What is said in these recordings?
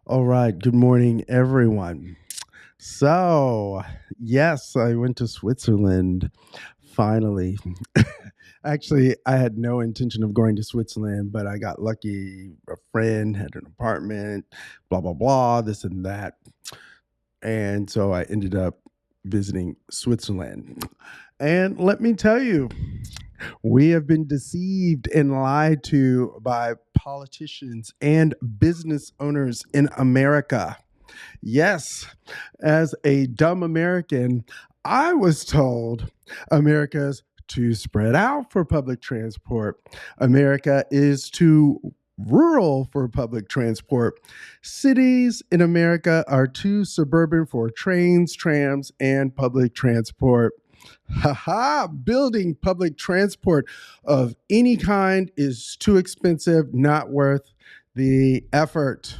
All right. Good morning, everyone. So, yes, I went to Switzerland finally. Actually, I had no intention of going to Switzerland, but I got lucky. A friend had an apartment, blah, blah, blah, this and that. And so I ended up visiting Switzerland. And let me tell you, we have been deceived and lied to by politicians and business owners in America. Yes, as a dumb American, I was told America's too spread out for public transport. America is too rural for public transport. Cities in America are too suburban for trains, trams, and public transport. Haha, building public transport of any kind is too expensive, not worth the effort.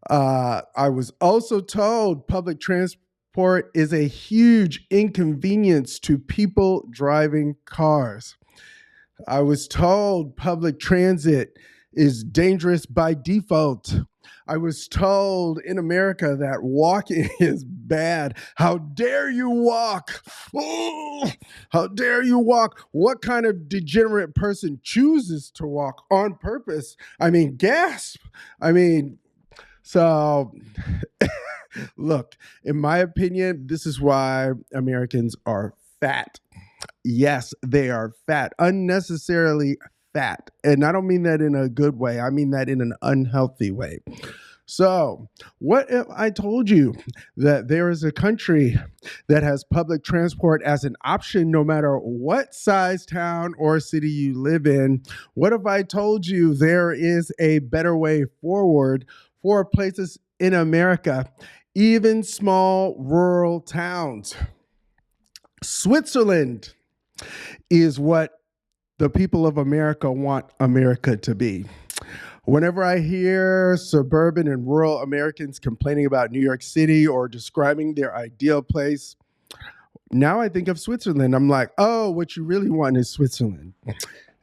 I was also told public transport is a huge inconvenience to people driving cars. I was told public transit is dangerous by default. I was told in America that walking is bad. How dare you walk? Oh, how dare you walk? What kind of degenerate person chooses to walk on purpose? I mean, gasp. I mean, so look, in my opinion, this is why Americans are fat. Yes, they are fat, unnecessarily fat. And I don't mean that in a good way, I mean that in an unhealthy way. So, what if I told you that there is a country that has public transport as an option no matter what size town or city you live in? What if I told you there is a better way forward for places in America, even small rural towns? Switzerland is what the people of America want America to be. Whenever I hear suburban and rural Americans complaining about New York City or describing their ideal place, now I think of Switzerland. I'm like, oh, what you really want is Switzerland.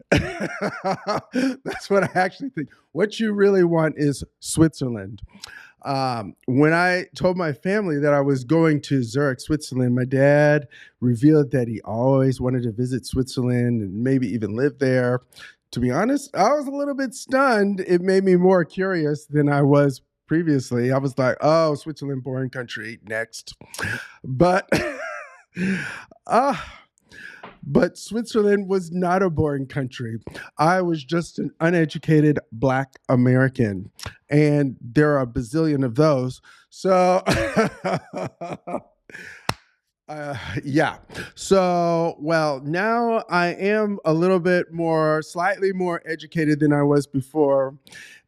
That's what I actually think. What you really want is Switzerland. When I told my family that I was going to Zurich, Switzerland, my dad revealed that he always wanted to visit Switzerland and maybe even live there. To be honest, I was a little bit stunned. It made me more curious than I was previously. I was like, oh, Switzerland, boring country, next. But uh, but Switzerland was not a boring country. I was just an uneducated Black American, and there are a bazillion of those. So, yeah. So, well, now I am a little bit more, slightly more educated than I was before.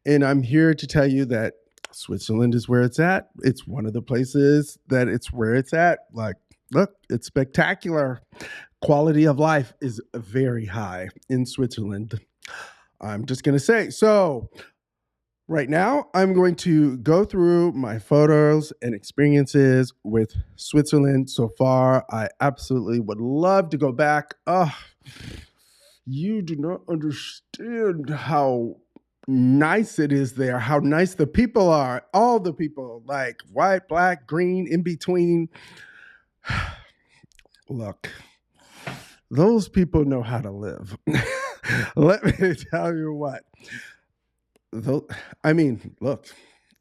And I'm here to tell you that Switzerland is where it's at. It's one of the places that it's where it's at. Like, look, it's spectacular. Quality of life is very high in Switzerland. I'm just going to say. So, right now, I'm going to go through my photos and experiences with Switzerland so far. I absolutely would love to go back. Oh, you do not understand how nice it is there, how nice the people are. All the people, like white, black, green, in between. Look, those people know how to live. Let me tell you what. Though, I mean, look,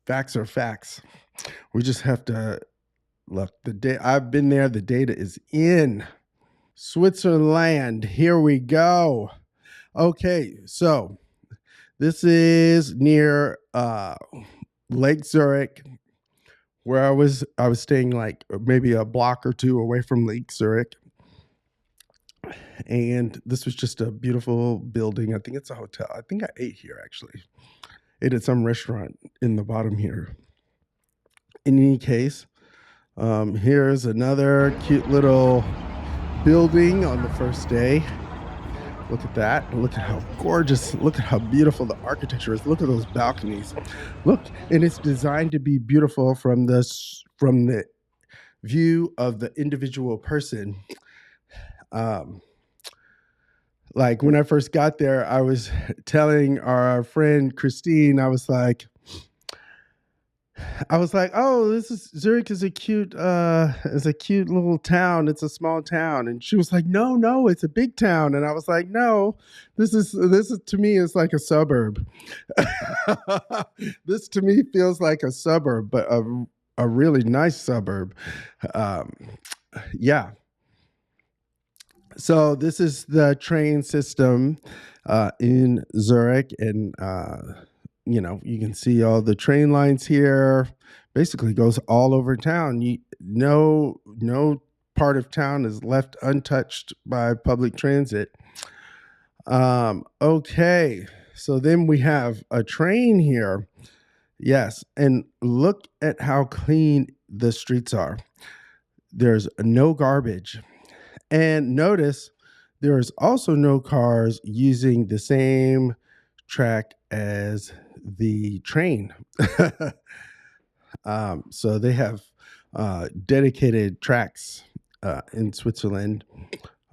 facts are facts. We just have to look. The day I've been there, the data is in Switzerland. Here we go. Okay, so this is near Lake Zurich, where I was staying like maybe a block or two away from Lake Zurich. And this was just a beautiful building. I think it's a hotel. I think I ate here actually. Ate at some restaurant in the bottom here. In any case, here's another cute little building on the first day. Look at that. Look at how gorgeous. Look at how beautiful the architecture is. Look at those balconies. Look, and it's designed to be beautiful from the view of the individual person. Um, like when I first got there, I was telling our friend Christine, I was like, I was like, "Oh, this is Zurich is a cute little town. It's a small town." And she was like, "No, no, it's a big town." And I was like, "No, this is to me is like a suburb. This to me feels like a suburb, but a really nice suburb." Um, yeah. So this is the train system in Zurich, and you can see all the train lines here. Basically, goes all over town. No part of town is left untouched by public transit. Okay, so then we have a train here. Yes, and look at how clean the streets are. There's no garbage. And notice there is also no cars using the same track as the train. So they have dedicated tracks in Switzerland,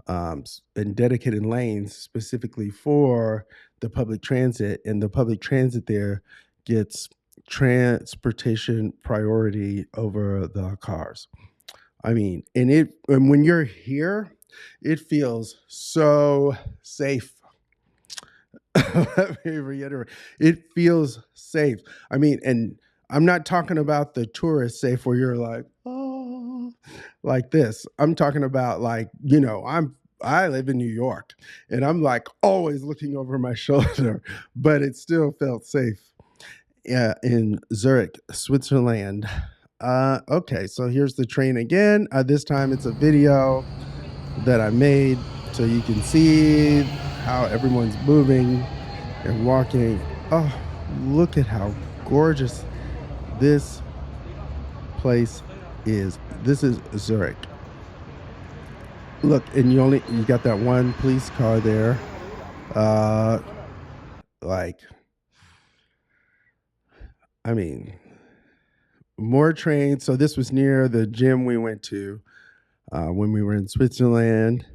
and dedicated lanes specifically for the public transit. And the public transit there gets transportation priority over the cars. I mean, and when you're here, it feels so safe. Let me reiterate, it feels safe. I mean, and I'm not talking about the tourist safe where you're like, oh, like this. I'm talking about like, I live in New York and I'm like always looking over my shoulder, but it still felt safe. Yeah, in Zurich, Switzerland. Okay, so here's the train again. This time it's a video that I made so you can see how everyone's moving and walking. Oh, look at how gorgeous this place is. This is Zurich. Look, and you got that one police car there. Uh like I mean, more trains. So this was near the gym we went to when we were in Switzerland.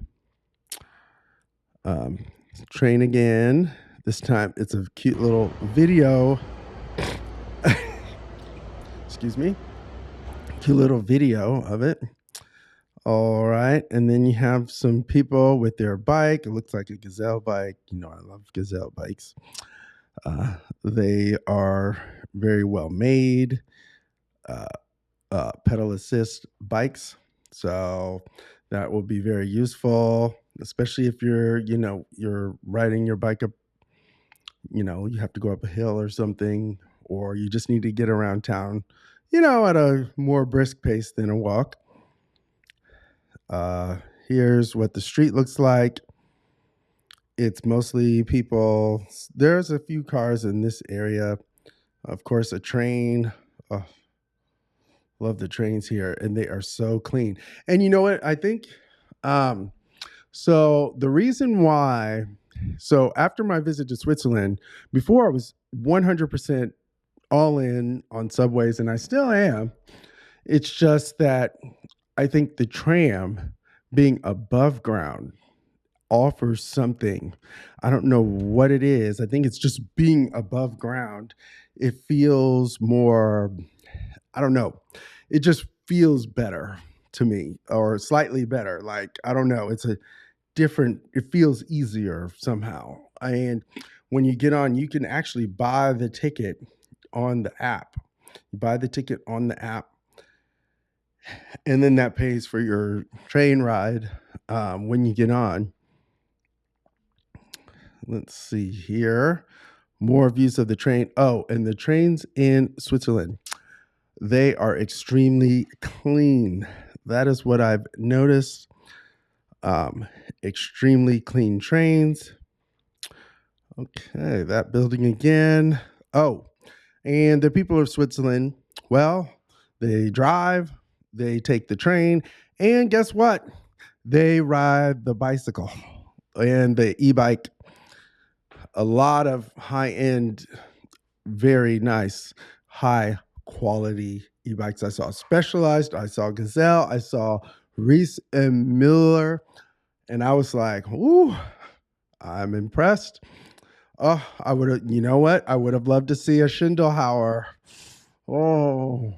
Um, Train again. This time it's a cute little video. Excuse me. Cute little video of it. All right. And then you have some people with their bike. It looks like a Gazelle bike. I love Gazelle bikes. They are very well made. Uh, Pedal assist bikes. So that will be very useful, especially if you're riding your bike up, you have to go up a hill or something, or you just need to get around town, at a more brisk pace than a walk. Here's what the street looks like. It's mostly people. There's a few cars in this area. Of course, a train. Oh, love the trains here, and they are so clean. And you know what? I think so. The reason why, so after my visit to Switzerland, before I was 100% all in on subways, and I still am. It's just that I think the tram being above ground offers something. I don't know what it is. I think it's just being above ground. It feels more, I don't know. It just feels better to me, or slightly better. Like, I don't know. It feels easier somehow. And when you get on, you can actually buy the ticket on the app. You buy the ticket on the app, and then that pays for your train ride when you get on. Let's see here. More views of the train. Oh, and the trains in Switzerland, they are extremely clean. That is what I've noticed. Extremely clean trains. Okay, that building again. Oh, and the people of Switzerland, well, they drive, they take the train, and guess what? They ride the bicycle and the e-bike. A lot of high-end, very nice, high quality e-bikes. I saw Specialized, I saw Gazelle, I saw Reese and Miller, and I was like, ooh, I'm impressed. Oh, I would have, you know what? I would have loved to see a Schindelhauer Oh,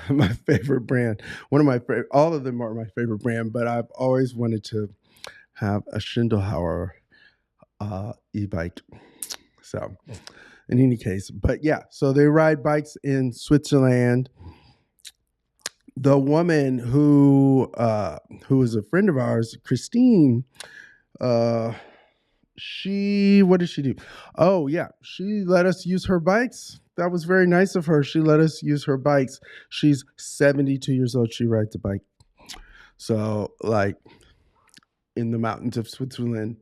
my favorite brand. One of my favorite. All of them are my favorite brand, but I've always wanted to have a Schindelhauer e-bike. So, in any case, but yeah, so they ride bikes in Switzerland. The woman who is a friend of ours, Christine, uh, she what did she do? Oh yeah, she let us use her bikes. That was very nice of her. She let us use her bikes. She's 72 years old. She rides a bike. So like in the mountains of Switzerland,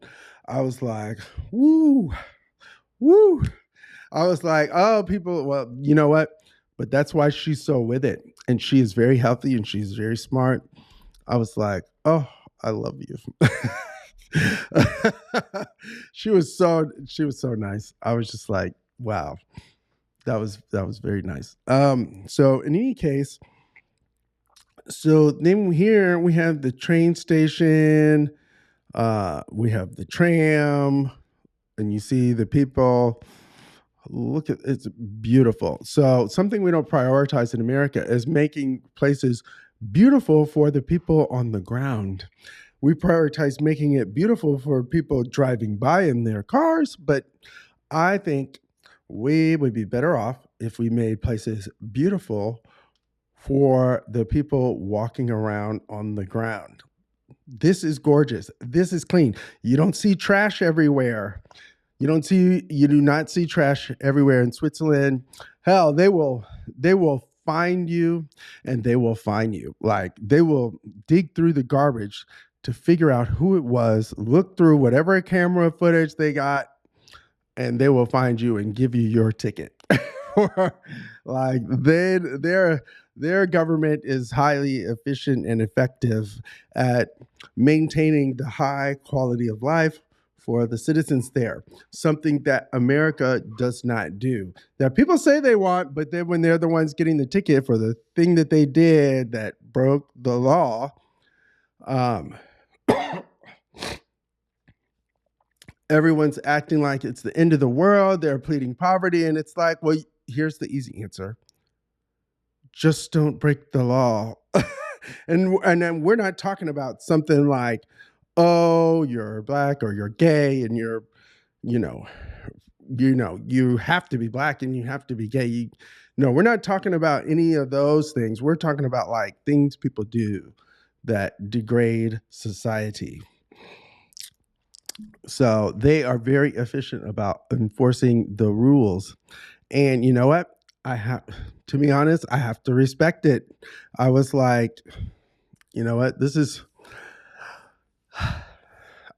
I was like, woo, woo. I was like, oh, people, well, you know what? But that's why she's so with it. And she is very healthy and she's very smart. I was like, oh, I love you. She was so nice. I was just like, wow, that was very nice. So in any case, so then here we have the train station, we have the tram, and you see the people. Look at it's beautiful. So something we don't prioritize in America is making places beautiful for the people on the ground. We prioritize making it beautiful for people driving by in their cars, but I think we would be better off if we made places beautiful for the people walking around on the ground. This is gorgeous. This is clean. You don't see trash everywhere. You do not see trash everywhere in Switzerland. Hell, they will find you and they will find you. Like they will dig through the garbage to figure out who it was, look through whatever camera footage they got, and they will find you and give you your ticket. Like their government is highly efficient and effective at maintaining the high quality of life for the citizens there, something that America does not do. That people say they want, but then when they're the ones getting the ticket for the thing that they did that broke the law, um, everyone's acting like it's the end of the world. They're pleading poverty. And it's like, well, here's the easy answer: just don't break the law. And then we're not talking about something like, oh, you're black or you're gay and you know, you have to be black and you have to be gay. No, we're not talking about any of those things. We're talking about like things people do that degrade society. So they are very efficient about enforcing the rules. And you know what? I have to be honest, I have to respect it. I was like, you know what? This is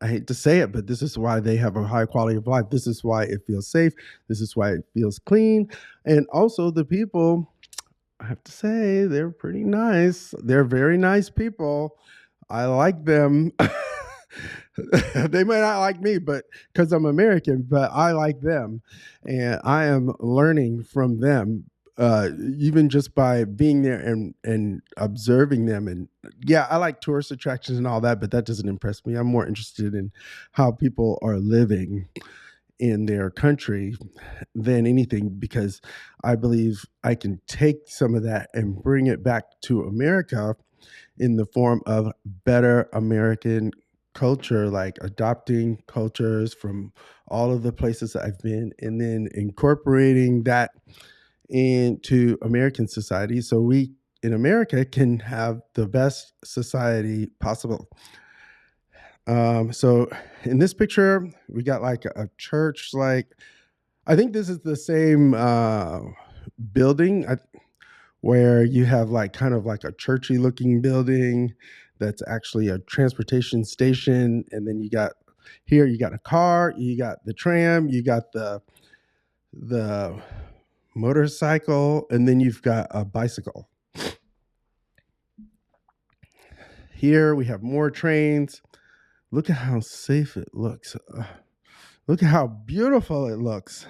I hate to say it, but this is why they have a high quality of life. This is why it feels safe. This is why it feels clean. And also the people, I have to say, they're pretty nice. They're very nice people. I like them. They might not like me, but because I'm American, but I like them, and I am learning from them. Even just by being there and observing them, and yeah, I like tourist attractions and all that, but that doesn't impress me. I'm more interested in how people are living in their country than anything, because I believe I can take some of that and bring it back to America in the form of better American culture, like adopting cultures from all of the places I've been and then incorporating that into American society so we in America can have the best society possible. So in this picture, we got like a church, like I think this is the same building where you have like kind of like a churchy looking building that's actually a transportation station. And then you got a car, you got the tram, you got the motorcycle, and then you've got a bicycle. Here we have more trains. Look at how safe it looks. Look at how beautiful it looks.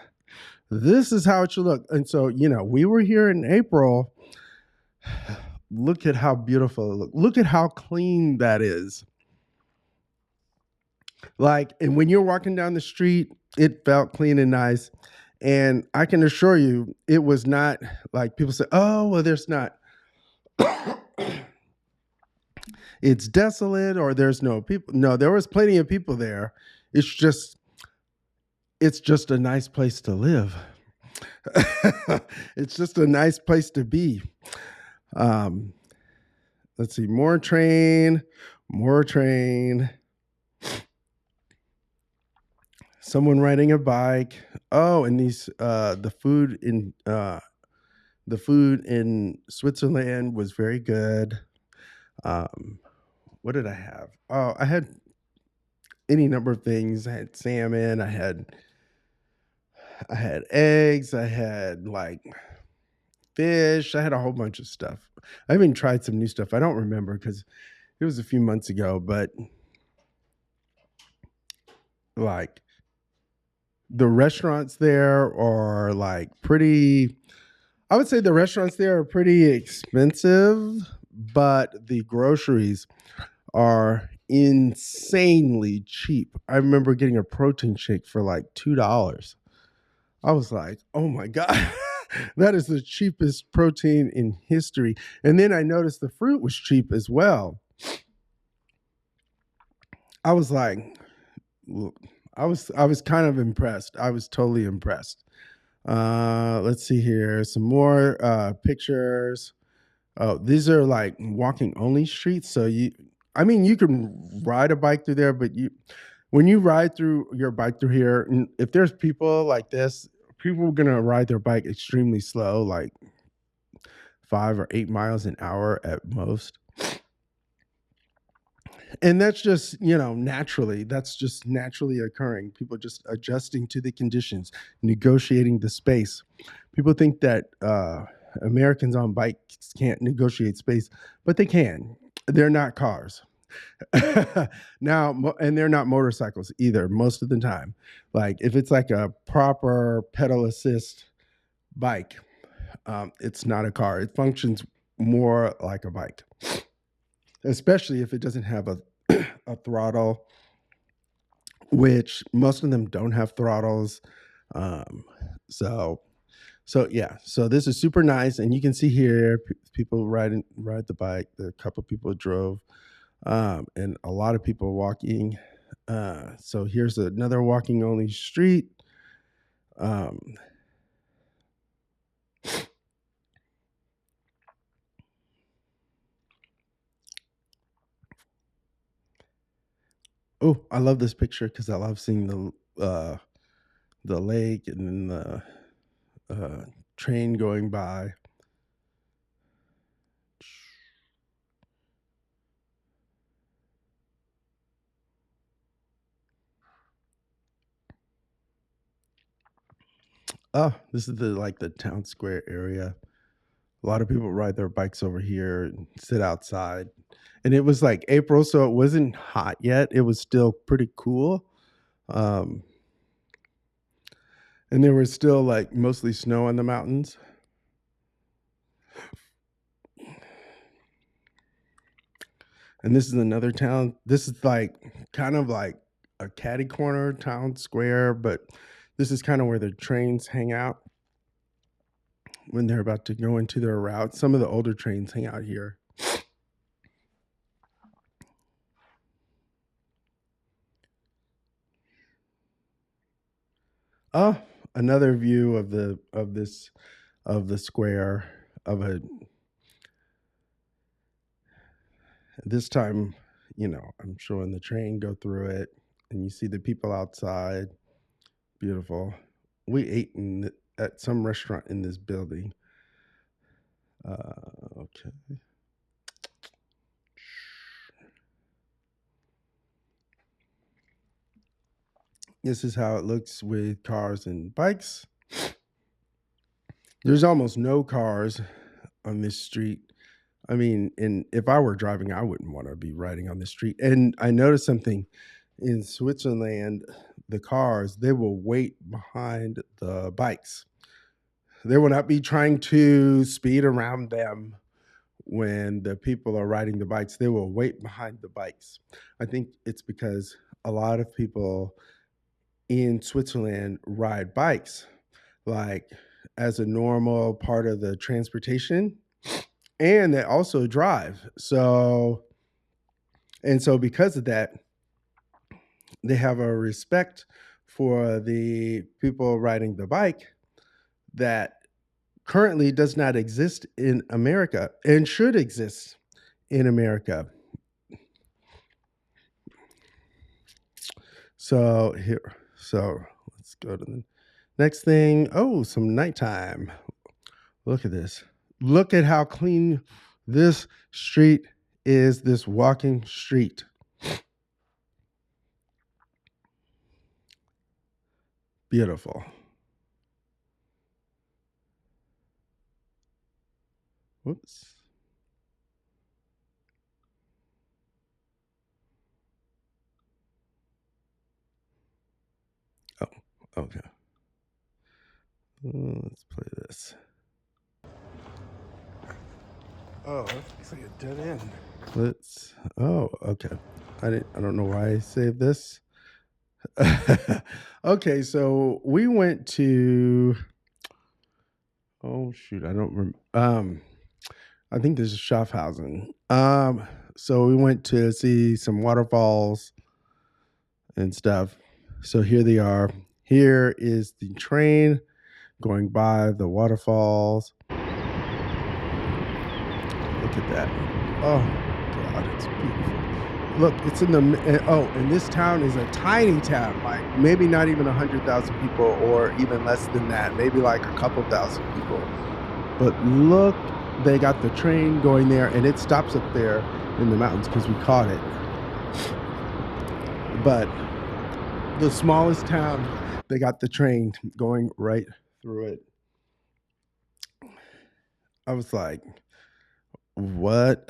This is how it should look. And so, we were here in April. Look at how beautiful it looks. Look at how clean that is. Like, and when you're walking down the street, it felt clean and nice. And I can assure you, it was not like people say, oh, well, there's not, it's desolate or there's no people. No, there was plenty of people there. It's just, it's just a nice place to live. It's just a nice place to be. Um, let's see, more train, someone riding a bike. Oh, and these the food in Switzerland was very good. Um, what did I have? Oh, I had any number of things. I had salmon. I had eggs. I had like fish. I had a whole bunch of stuff. I even tried some new stuff. I don't remember because it was a few months ago. But like the restaurants there are like pretty. I would say the restaurants there are pretty expensive, but the groceries are insanely cheap. I remember getting a protein shake for like $2. I was like, oh my God, that is the cheapest protein in history. And then I noticed the fruit was cheap as well. I was like, look, I was kind of impressed. I was totally impressed. Let's see here. Some more pictures. Oh, these are like walking only streets. So I mean, you can ride a bike through there, but when you ride through your bike through here, if there's people like this, people are gonna ride their bike extremely slow, like 5 or 8 miles an hour at most. And that's just, that's just naturally occurring. People just adjusting to the conditions, negotiating the space. People think that Americans on bikes can't negotiate space, but they can. They're not cars. Now, and they're not motorcycles either most of the time. Like if it's like a proper pedal assist bike, it's not a car. It functions more like a bike, especially if it doesn't have a throttle, which most of them don't have throttles. Um, so yeah, so this is super nice, and you can see here people ride the bike. A couple people drove, and a lot of people walking. So here's another walking only street. Um, oh, I love this picture because I love seeing the lake and then the train going by. Oh, this is the town square area. A lot of people ride their bikes over here and sit outside. And it was like April, so it wasn't hot yet. It was still pretty cool. Um, and there was still like mostly snow on the mountains. And this is another town. This is like kind of like a catty corner town square, but this is kind of where the trains hang out when they're about to go into their route. Some of the older trains hang out here. Oh, another view of the square of a this time, I'm showing the train go through it and you see the people outside. Beautiful. We ate at some restaurant in this building. Okay. This is how it looks with cars and bikes. There's almost no cars on this street. I mean, and if I were driving, I wouldn't want to be riding on the street. And I noticed something in Switzerland, the cars, they will wait behind the bikes. They will not be trying to speed around them when the people are riding the bikes. They will wait behind the bikes. I think it's because a lot of people in Switzerland ride bikes. like as a normal part of the transportation, and they also drive. So because of that, they have a respect for the people riding the bike that currently does not exist in America and should exist in America. So let's go to the next thing. Oh, some nighttime. Look at this. Look at how clean this street is, this walking street. Beautiful. Whoops. Oh, okay. Let's play this. Oh, that looks like a dead end. Oh, okay. I don't know why I saved this. Okay, so we went to, oh shoot, I don't remember. I think this is Schaffhausen. So we went to see some waterfalls and stuff. So here they are. Here is the train going by the waterfalls. Look at that. Oh God, it's beautiful. Look, it's in the, and this town is a tiny town, like maybe not even 100,000 people or even less than that, maybe like a couple thousand people. But look, they got the train going there, and it stops up there in the mountains because we caught it. But the smallest town, they got the train going right through it. I was like, what?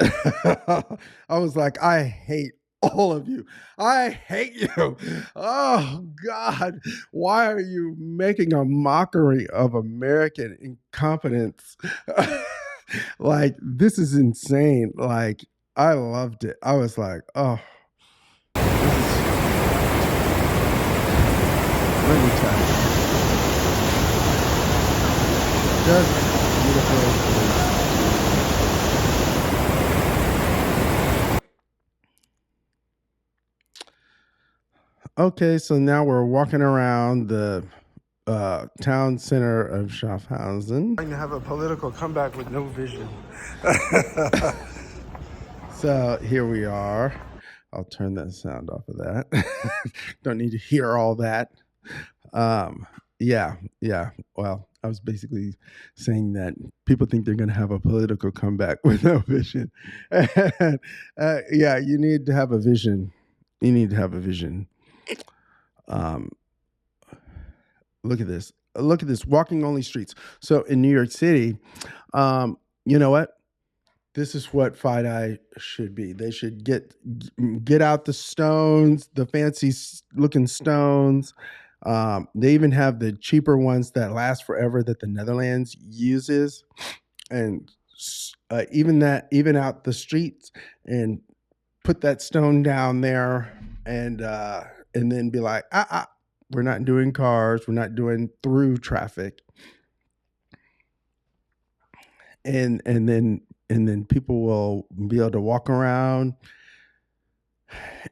I was like, I hate all of you. I hate you. Oh God, why are you making a mockery of American incompetence? Like, this is insane. Like, I loved it. I was like, oh, let me tell you, just beautiful. Okay, so now we're walking around the town center of Schaffhausen. Trying to have a political comeback with no vision. So here we are. I'll turn that sound off of that. Don't need to hear all that. Yeah. Well, I was basically saying that people think they're going to have a political comeback with no vision. And, yeah, you need to have a vision. You need to have a vision. Look at this. Look at this. Walking only streets. So in New York City, you know what? This is what FiDi should be. They should get out the stones, the fancy looking stones. They even have the cheaper ones that last forever that the Netherlands uses, and even out the streets and put that stone down there, and then be like, we're not doing cars, we're not doing through traffic, and then people will be able to walk around,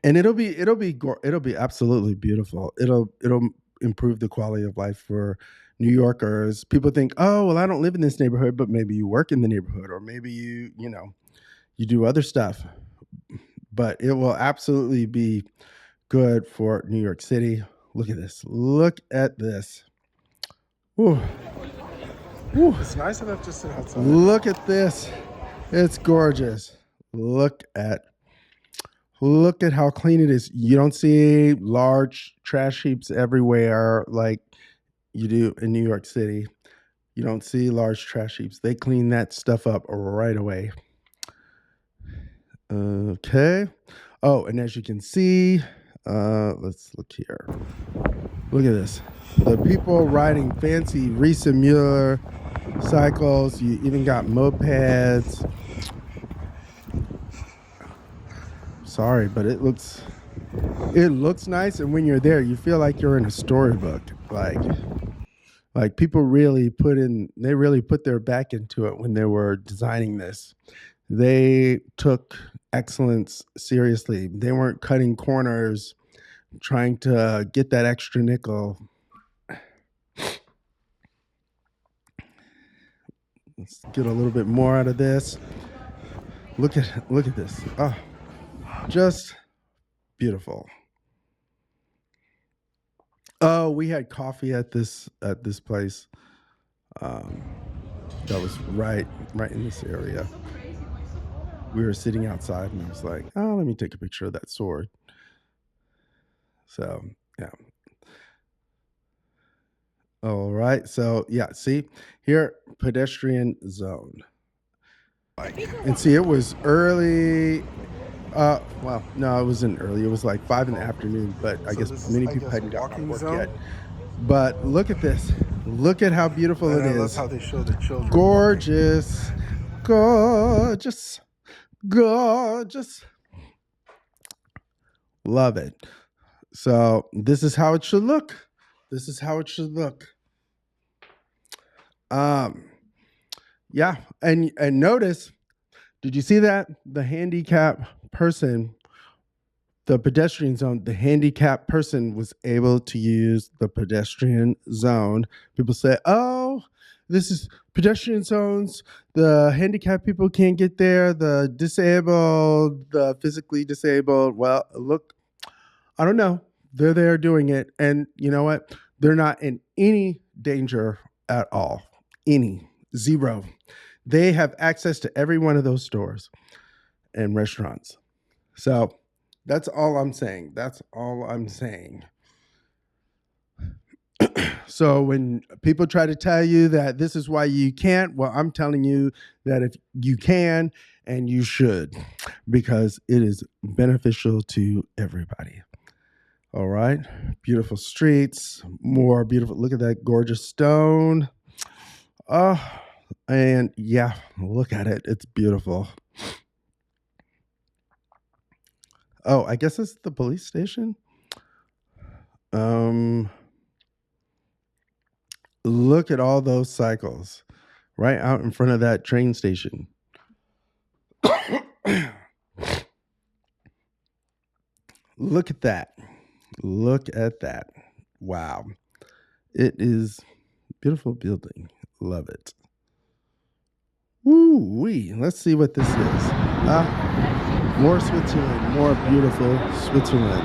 and it'll be absolutely beautiful. It'll improve the quality of life for New Yorkers. People think, oh, well, I don't live in this neighborhood, but maybe you work in the neighborhood, or maybe you do other stuff. But it will absolutely be good for New York City. Look at this. Look at this. Ooh. Ooh. It's nice enough to sit outside. Look at this. It's gorgeous. Look at how clean it is. You don't see large trash heaps everywhere like you do in New York City. You don't see large trash heaps. They clean that stuff up right away. Okay. Oh, and as you can see, let's look here. Look at this. The people riding fancy Riese Müller cycles. You even got mopeds. Sorry, but it looks nice, and when you're there, you feel like you're in a storybook. Like Like people they really put their back into it when they were designing this. They took excellence seriously. They weren't cutting corners trying to get that extra nickel. Let's get a little bit more out of this. Look at this. Oh, just beautiful. Oh, we had coffee at this place. Um, that was right in this area. We were sitting outside, and I was like, "Oh, let me take a picture of that sword." So yeah. All right. So yeah, see here, pedestrian zone. And see, it was early. Well, no, it wasn't early. It was like 5 in the afternoon, but I guess many people hadn't gotten off work yet. But look at this. Look at how beautiful it is. I love how they show the children. Gorgeous. Gorgeous. Gorgeous. Love it. So this is how it should look. This is how it should look. Yeah, and notice, did you see that? The handicap person, the pedestrian zone, the handicapped person was able to use the pedestrian zone. People say, oh, this is pedestrian zones. The handicapped people can't get there. The disabled, the physically disabled. Well, look, I don't know. They're there doing it. And you know what? They're not in any danger at all. Any. Zero. They have access to every one of those stores and restaurants. So that's all I'm saying. That's all I'm saying. So when people try to tell you that this is why you can't, well, I'm telling you that if you can and you should, because it is beneficial to everybody. All right. Beautiful streets, more beautiful. Look at that gorgeous stone. Oh, and yeah, look at it. It's beautiful. Oh, I guess it's the police station. Look at all those cycles right out in front of that train station. Look at that. Look at that. Wow. It is beautiful building. Love it. Woo-wee. Let's see what this is. More Switzerland. More beautiful Switzerland.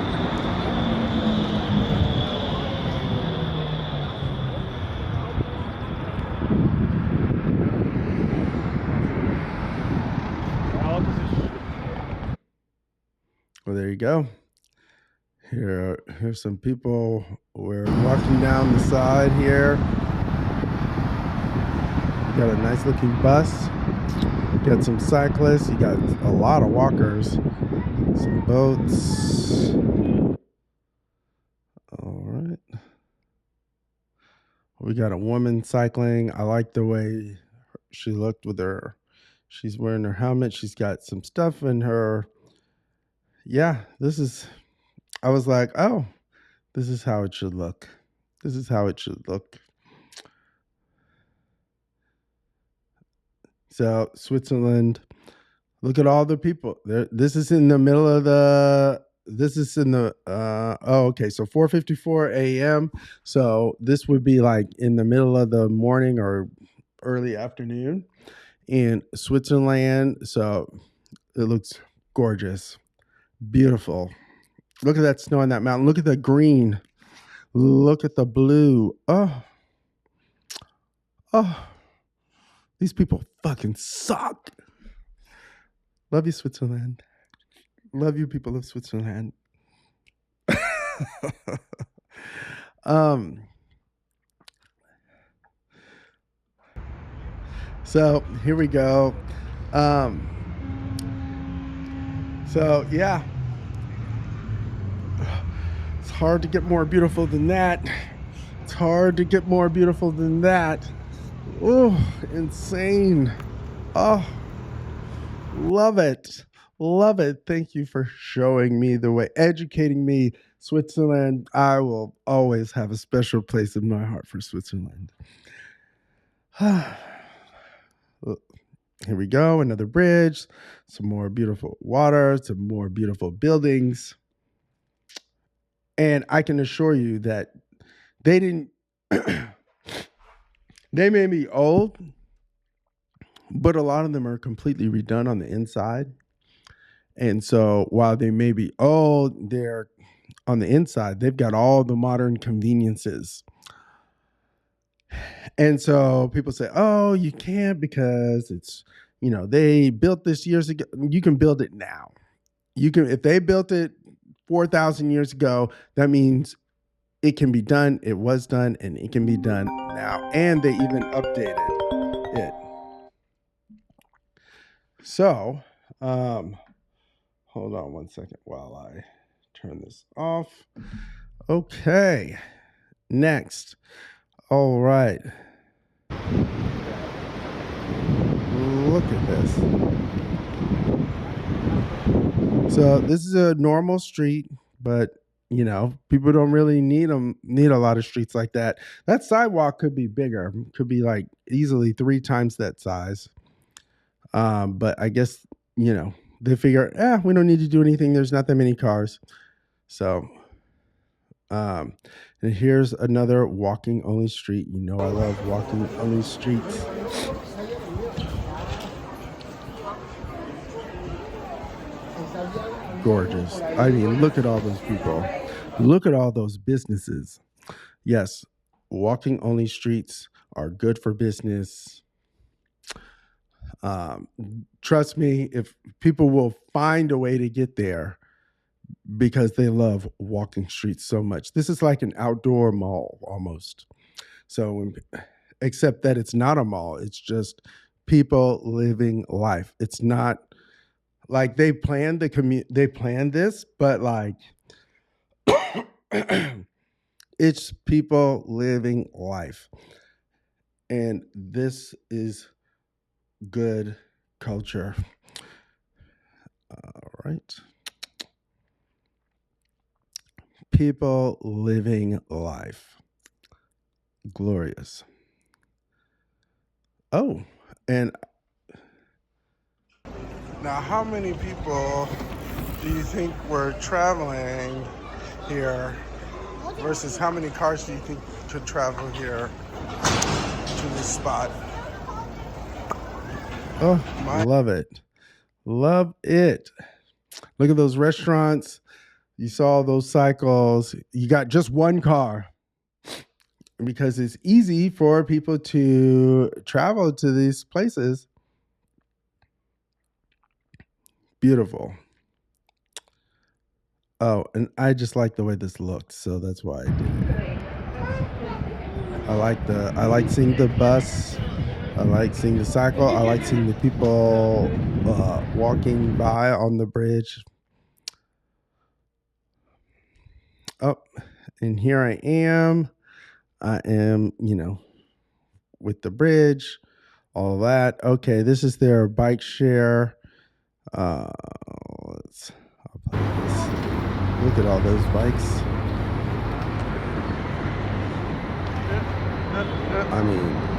Well, there you go. Here's some people. We're walking down the side here. You got a nice looking bus. You got some cyclists. You got a lot of walkers. Some boats. All right. We got a woman cycling. I like the way she looked with her. She's wearing her helmet. She's got some stuff in her. Yeah, I was like, oh, this is how it should look. This is how it should look. So Switzerland, look at all the people there. This is in the middle of okay. So 4:54 a.m. So this would be like in the middle of the morning or early afternoon in Switzerland. So it looks gorgeous. Beautiful. Look at that snow on that mountain. Look at the green. Look at the blue. Oh. These people fucking suck. Love you, Switzerland. Love you, people of Switzerland. So here we go. So yeah. It's hard to get more beautiful than that. It's hard to get more beautiful than that. Oh, insane. Oh, love it. Love it. Thank you for showing me the way, educating me. Switzerland, I will always have a special place in my heart for Switzerland. Here we go. Another bridge, some more beautiful water, some more beautiful buildings. And I can assure you that they didn't, they may be old, but a lot of them are completely redone on the inside. And so while they may be old, they're on the inside, they've got all the modern conveniences. And so people say, oh, you can't because it's, they built this years ago. You can build it now. You can, if they built it 4,000 years ago, that means it can be done. It was done and it can be done now. And they even updated it. So, hold on one second while I turn this off. Okay. Next. All right. Look at this. So this is a normal street, but people don't really need a lot of streets like that. That sidewalk could be bigger, could be like easily 3 times that size. But I guess, they figure, we don't need to do anything. There's not that many cars. So, and here's another walking only street. I love walking only streets. Gorgeous. I mean, look at all those people. Look at all those businesses. Yes, walking only streets are good for business. Trust me, if people will find a way to get there because they love walking streets so much. This is like an outdoor mall almost. So, except that it's not a mall, it's just people living life. It's not like they planned they planned this, but like it's people living life. And this is good culture. All right. People living life. Glorious. Oh, and now how many people do you think were traveling here versus how many cars do you think could travel here to this spot? Oh, love it. Love it. Look at those restaurants. You saw those cycles. You got just one car because it's easy for people to travel to these places. Beautiful. Oh, and I just like the way this looked, so that's why I did it. I like seeing the bus. I like seeing the cycle. I like seeing the people walking by on the bridge. Oh, and here I am. I am, with the bridge, all that. Okay, this is their bike share. I'll play this. Look at all those bikes. I mean,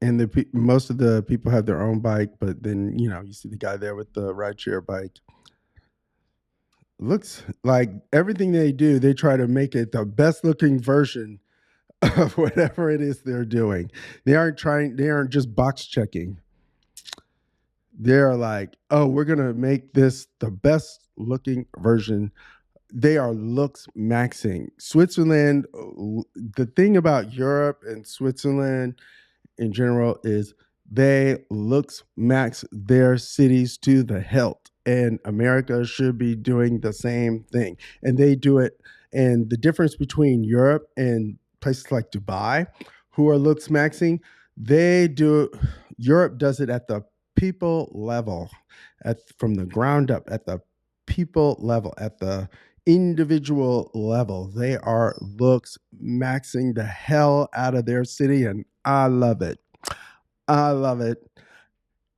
and most of the people have their own bike, but then you see the guy there with the rideshare bike. Looks like everything they do, they try to make it the best looking version of whatever it is they're doing. They aren't just box checking. They're like, oh, we're going to make this the best looking version. They are looks maxing. Switzerland, the thing about Europe and Switzerland in general is they looks max their cities to the hilt. And America should be doing the same thing. And they do it. And the difference between Europe and places like Dubai, who are looks maxing, Europe does it at the people level, from the ground up, at the people level, at the individual level. They are looks maxing the hell out of their city, and I love it. I love it.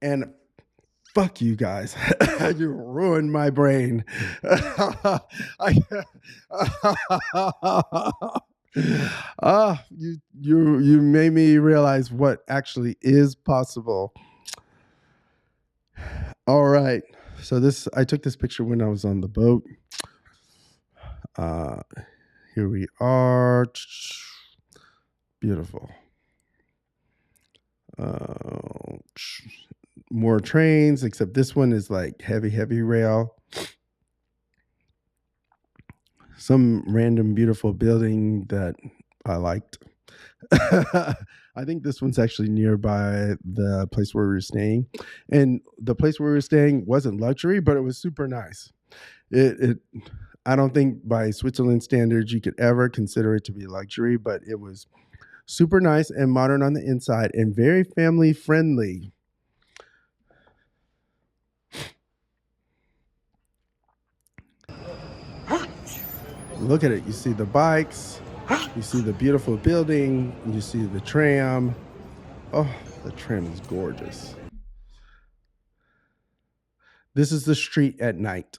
And Fuck you guys. You ruined my brain. I, you made me realize what actually is possible. All right. So this I took this picture when I was on the boat. Uh Here we are. Beautiful. Uh, More trains, except this one is like heavy rail. Some random beautiful building that I liked. I think this one's actually nearby the place where we were staying. And the place where we were staying wasn't luxury, but it was super nice. It I don't think by Switzerland standards you could ever consider it to be luxury, but it was super nice and modern on the inside and very family friendly. Look at it. You see the bikes, you see the beautiful building, you see the tram. Oh, the tram is gorgeous. This is the street at night.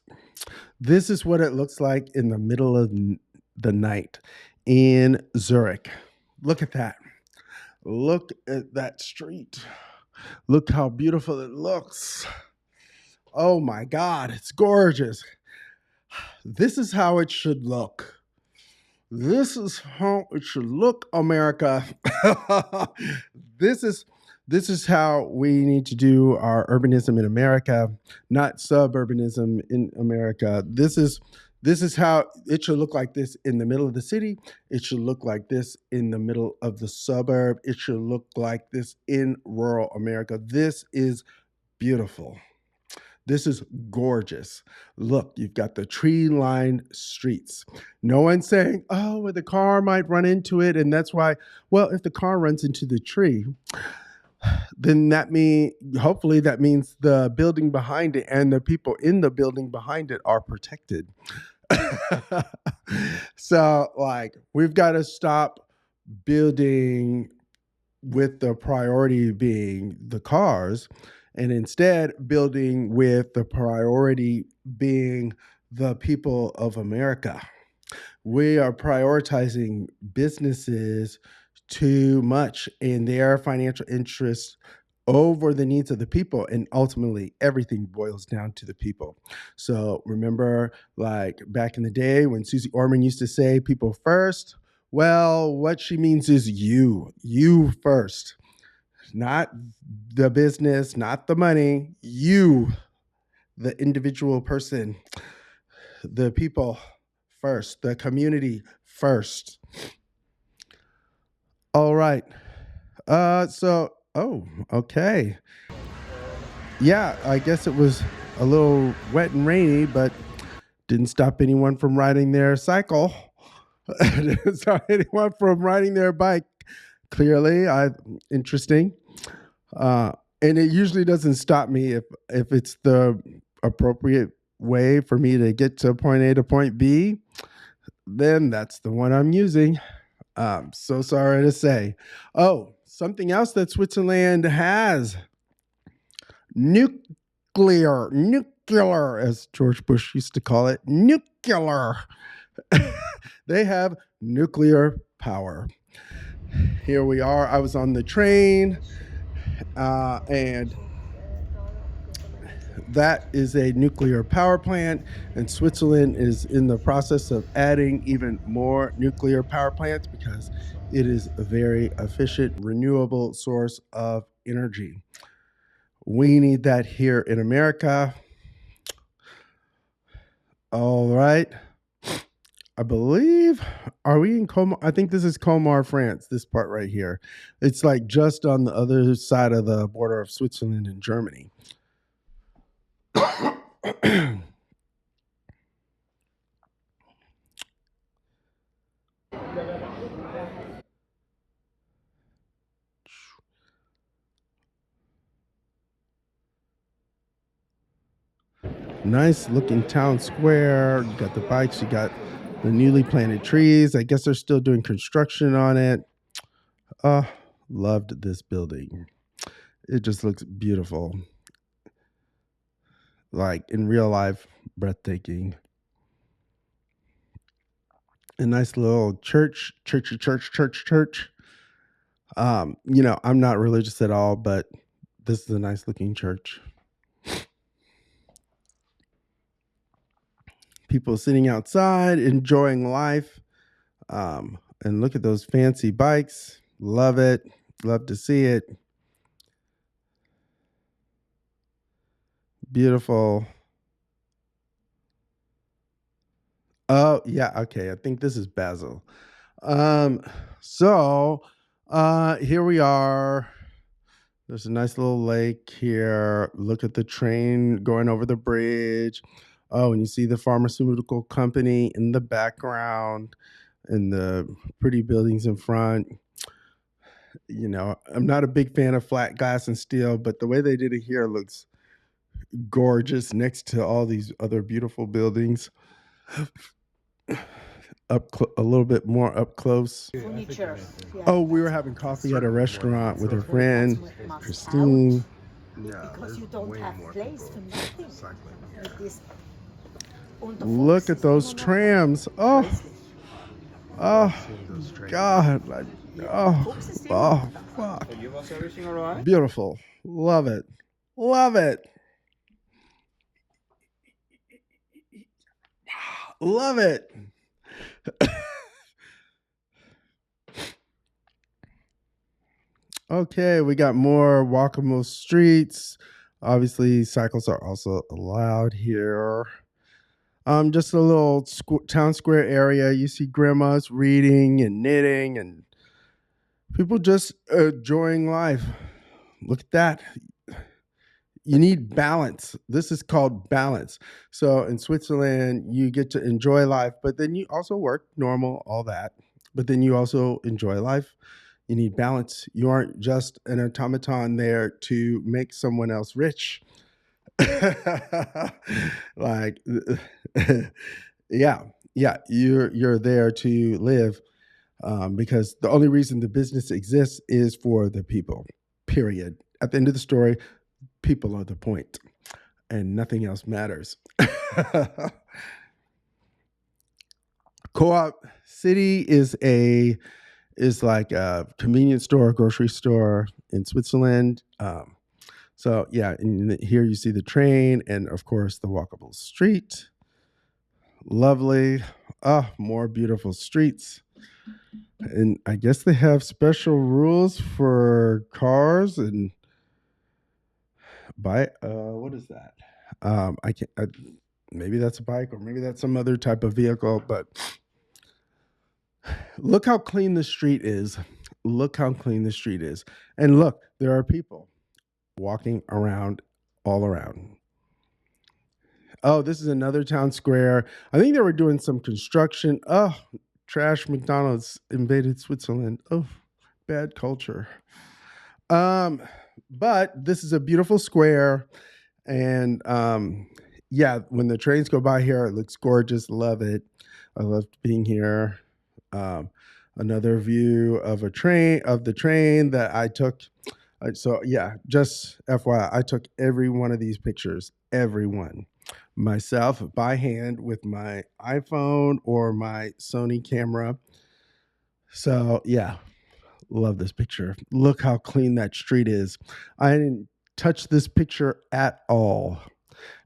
This is what it looks like in the middle of the night in Zurich. Look at that. Look at that street. Look how beautiful it looks. Oh my God, it's gorgeous. This is how it should look. This is how it should look, America. this is this is how we need to do our urbanism in America, not suburbanism in America. This is how it should look like this in the middle of the city. It should look like this in the middle of the suburb. It should look like this in rural America. This is beautiful. This is gorgeous. Look, you've got the tree lined streets. No one's saying, oh, well, the car might run into it. And that's why, well, if the car runs into the tree, then hopefully that means the building behind it and the people in the building behind it are protected. So, like, we've got to stop building with the priority being the cars and instead building with the priority being the people of America. We are prioritizing businesses too much in their financial interests over the needs of the people, and ultimately everything boils down to the people. So remember, like back in the day when Susie Orman used to say people first, well, what she means is you first, not the business, not the money, you, the individual person, the people first, the community first. All right. Okay. Yeah, I guess it was a little wet and rainy, but didn't stop anyone from riding their cycle. Didn't stop anyone from riding their bike. Clearly, interesting. And it usually doesn't stop me if it's the appropriate way for me to get to point A to point B, then that's the one I'm using. So sorry to say. Oh, something else that Switzerland has: nuclear, as George Bush used to call it, nuclear. They have nuclear power. Here we are. I was on the train, and that is a nuclear power plant, and Switzerland is in the process of adding even more nuclear power plants because it is a very efficient, renewable source of energy. We need that here in America. All right. I believe, are we in Colmar? I think this is Colmar, France, this part right here. It's like just on the other side of the border of Switzerland and Germany. Nice looking town square. You got the bikes, you got the newly planted trees. I guess they're still doing construction on it. Loved this building. It just looks beautiful. like in real life, breathtaking. A nice little church. I'm not religious at all, but this is a nice looking church. People sitting outside, enjoying life. And look at those fancy bikes. Love it. Love to see it. Beautiful. Oh, yeah. Okay. I think this is Basel. Um, so here we are. There's a nice little lake here. Look at the train going over the bridge. Oh, and you see the pharmaceutical company in the background and the pretty buildings in front. I'm not a big fan of flat glass and steel, but the way they did it here looks gorgeous next to all these other beautiful buildings. A little bit more up close. Furniture. Oh, we were having coffee at a restaurant with her friend, Christine. Because you don't have place for nothing. With this. Look at those trams. Oh, oh, God. Oh, fuck. Was everything all right? Beautiful. Love it. Love it. Love it. Okay, we got more walkable streets. Obviously, cycles are also allowed here. Just a little town square area. You see grandmas reading and knitting and people just enjoying life. Look at that. You need balance. This is called balance. So in Switzerland, you get to enjoy life, but then you also work normal, all that. But then you also enjoy life. You need balance. You aren't just an automaton there to make someone else rich. Like, yeah, you're there to live, because the only reason the business exists is for the people. Period. At the end of the story, people are the point, and nothing else matters. Co-op City is like a convenience store, grocery store in Switzerland. So yeah, and here you see the train, and of course the walkable street. Lovely. More beautiful streets. And I guess they have special rules for cars and bike. What is that? I can't. Maybe that's a bike, or maybe that's some other type of vehicle. But look how clean the street is. Look how clean the street is. And look, there are people walking around all around. Oh, this is another town square. I think they were doing some construction. Oh, trash McDonald's invaded Switzerland. Oh, bad culture. But this is a beautiful square. And yeah, when the trains go by here, it looks gorgeous. Love it. I love being here. Another view of the train that I took. So yeah, just FYI, I took every one of these pictures, every one, myself by hand with my iPhone or my Sony camera. So yeah, love this picture. Look how clean that street is. I didn't touch this picture at all,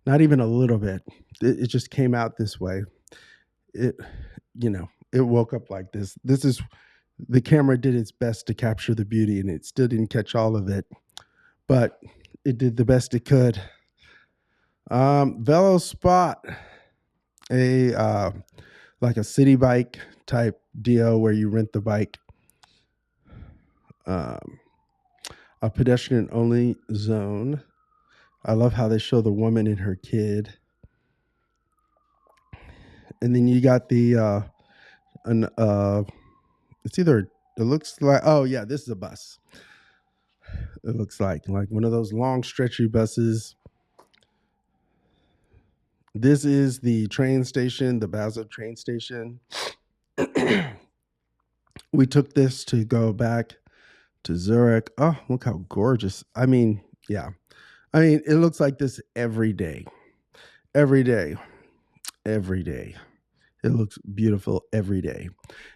not even a little bit. It just came out this way. It, it woke up like this. The camera did its best to capture the beauty, and it still didn't catch all of it, but it did the best it could. Velo Spot, like a city bike type deal where you rent the bike. A pedestrian only zone. I love how they show the woman and her kid. And then you got the it looks like, oh yeah, this is a bus. It looks like one of those long stretchy buses. This is the train station, the Basel train station. We took this to go back to Zurich. Oh, look how gorgeous. I mean, yeah. I mean, it looks like this every day. every day, every day. It looks beautiful every day.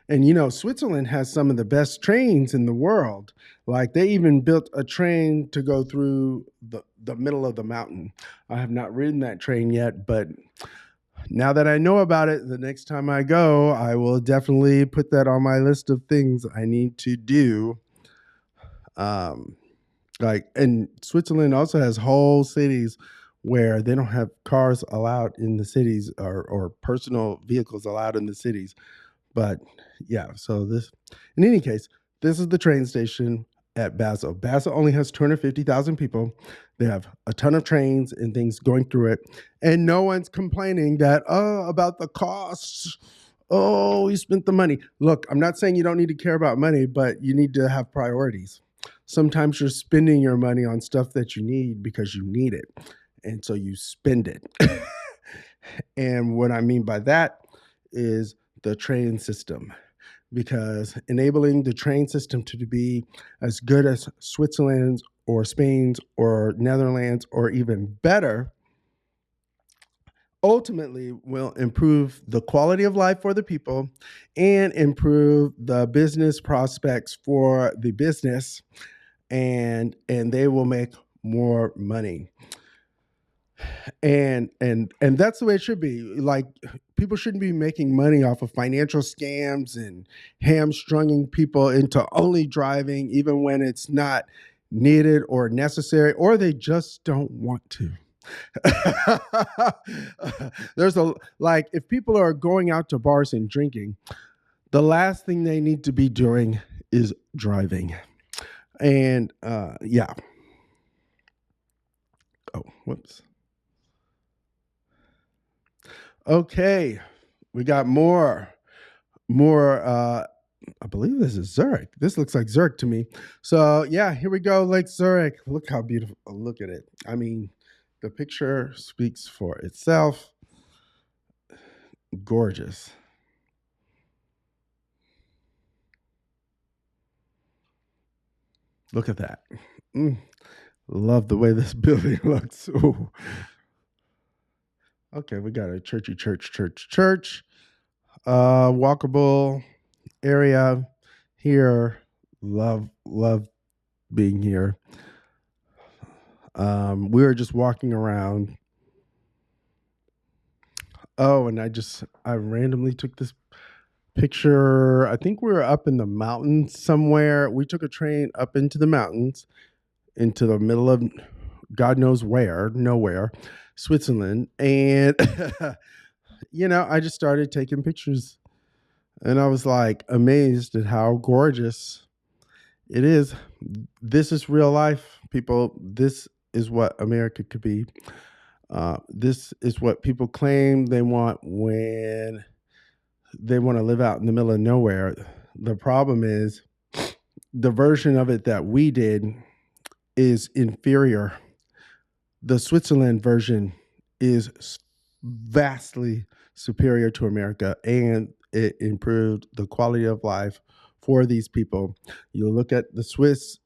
And you know, Switzerland has some of the best trains in the world. Like they even built a train to go through the middle of the mountain. I have not ridden that train yet, but now that I know about it, the next time I go, I will definitely put that on my list of things I need to do. Um, like, and Switzerland also has whole cities where they don't have cars allowed in the cities or personal vehicles allowed in the cities. But yeah, so this, in any case, this is the train station at Basel. Basel only has 250,000 people. They have a ton of trains and things going through it. And no one's complaining that, oh, about the costs. Oh, you spent the money. Look, I'm not saying you don't need to care about money, but you need to have priorities. Sometimes you're spending your money on stuff that you need because you need it. And so you spend it. And what I mean by that is the train system, because enabling the train system to be as good as Switzerland's or Spain's or Netherlands or even better ultimately will improve the quality of life for the people and improve the business prospects for the business, and they will make more money. And that's the way it should be. Like, people shouldn't be making money off of financial scams and hamstringing people into only driving even when it's not needed or necessary, or they just don't want to. There's a, like, if people are going out to bars and drinking, the last thing they need to be doing is driving. And yeah. Oh, whoops. Okay, we got more. I believe this is Zurich. This looks like Zurich to me. So yeah, here we go, Lake Zurich. Look how beautiful. Look at it. I mean, the picture speaks for itself. Gorgeous. Look at that. Love the way this building looks. Ooh. Okay, we got a church. Walkable area here. Love being here. We were just walking around. Oh, and I randomly took this picture. I think we were up in the mountains somewhere. We took a train up into the mountains, into the middle of God knows where, nowhere, Switzerland. And, you know, I just started taking pictures. And I was like amazed at how gorgeous it is. This is real life, people. This is what America could be. This is what people claim they want when they want to live out in the middle of nowhere. The problem is the version of it that we did is inferior. The Switzerland version is vastly superior to America, and it improved the quality of life for these people. You look at a Swiss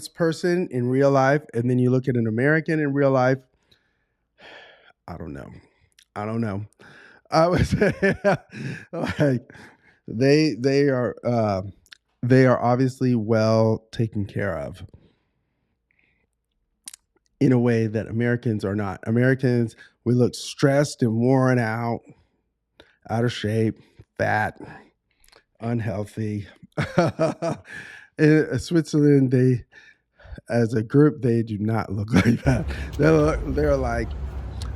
person in real life, and then you look at an American in real life. I don't know. I was like, they are obviously well taken care of in a way that Americans are not. Americans, we look stressed and worn out of shape, fat, unhealthy. In Switzerland, they, as a group, they do not look like that. They're like,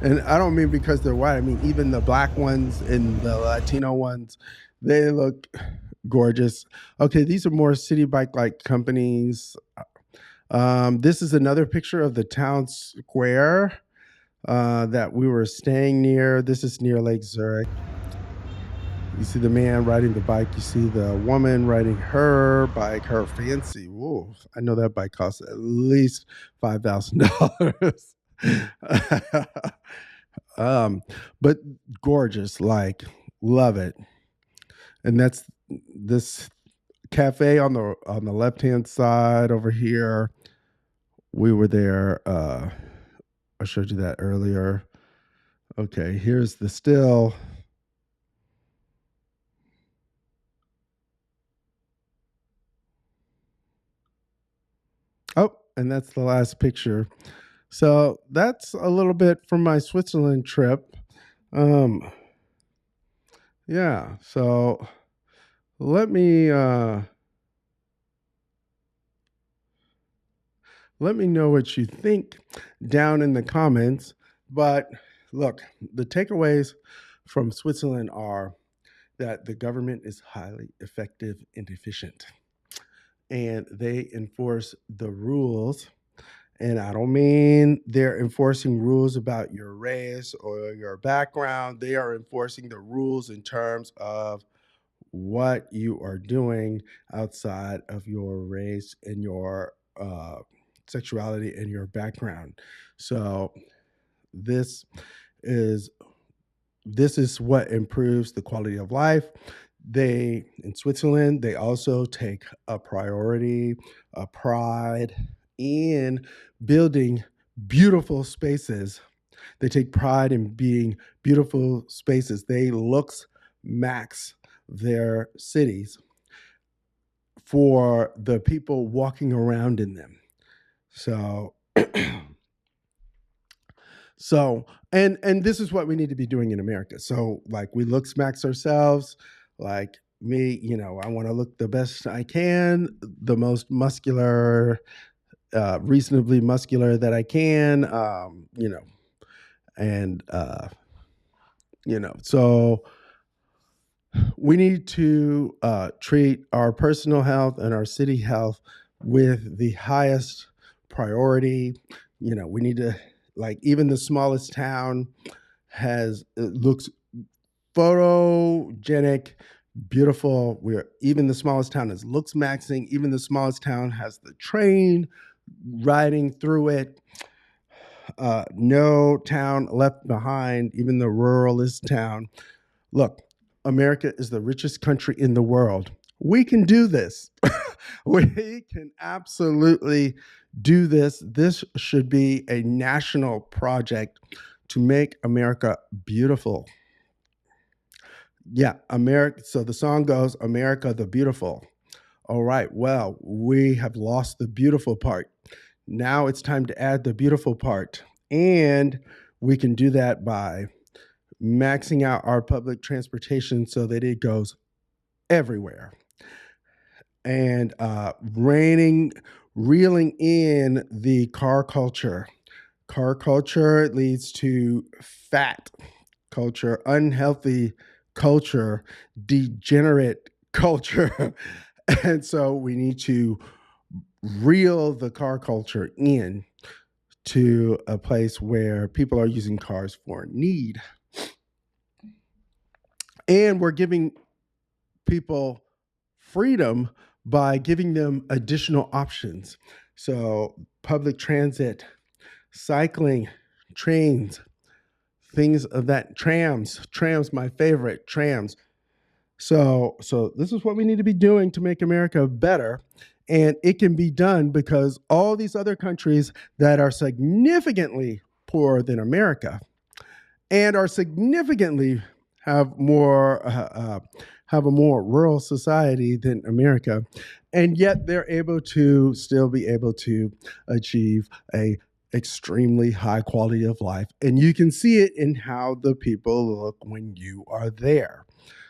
and I don't mean because they're white. I mean, even the black ones and the Latino ones, they look gorgeous. Okay, these are more city bike like companies. This is another picture of the town square that we were staying near. This is near Lake Zurich. You see the man riding the bike. You see the woman riding her bike, her fancy. Whoa, I know that bike costs at least $5,000. But gorgeous, like, love it. And that's this cafe on the left hand side over here. We were there. I showed you that earlier. Okay, here's the still. Oh, and that's the last picture. So that's a little bit from my Switzerland trip. Um, yeah, so let me let me know what you think down in the comments. But look, the takeaways from Switzerland are that the government is highly effective and efficient, and they enforce the rules. And I don't mean they're enforcing rules about your race or your background. They are enforcing the rules in terms of what you are doing outside of your race and your sexuality and your background. So this is this is what improves the quality of life. They in Switzerland, they also take a priority, a pride in building beautiful spaces. They take pride in being beautiful spaces. They looks max their cities for the people walking around in them. So so and this is what we need to be doing in America. So like we look smacks ourselves, like me, I want to look the best I can, the most muscular, reasonably muscular that I can, and so we need to treat our personal health and our city health with the highest priority. We need to, like, even the smallest town looks photogenic, beautiful. Where even the smallest town is looks maxing. Even the smallest town has the train riding through it. No town left behind, even the ruralist town. Look, America is the richest country in the world. We can do this. We can absolutely do this. This should be a national project to make America beautiful. Yeah, America. So the song goes, America the Beautiful. All right. Well, we have lost the beautiful part. Now it's time to add the beautiful part. And we can do that by maxing out our public transportation so that it goes everywhere. And reeling in the car culture. Car culture leads to fat culture, unhealthy culture, degenerate culture. And so we need to reel the car culture in to a place where people are using cars for need. And we're giving people freedom by giving them additional options. So, public transit, cycling, trains, things of that, trams, my favorite, trams. So this is what we need to be doing to make America better. And it can be done because all these other countries that are significantly poorer than America and are significantly have have a more rural society than America, and yet they're able to still be able to achieve a extremely high quality of life, and you can see it in how the people look when you are there.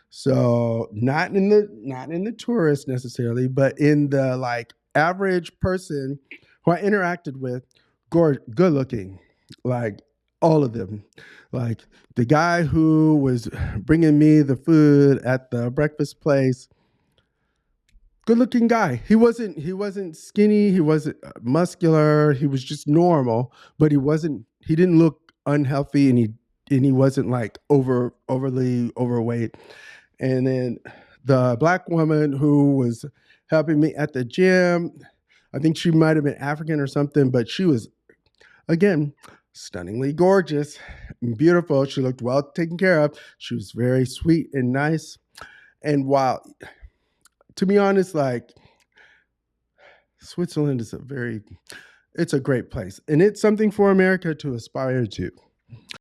So not in the tourist necessarily, but in the like average person who I interacted with, good looking, like all of them. Like the guy who was bringing me the food at the breakfast place, good looking guy. He wasn't skinny, he wasn't muscular, he was just normal, but he didn't look unhealthy, and he wasn't like overly overweight. And then the black woman who was helping me at the gym, I think she might have been African or something, but she was, again, stunningly gorgeous and beautiful. She looked well taken care of. She was very sweet and nice. And while, to be honest, like Switzerland is it's a great place. And it's something for America to aspire to.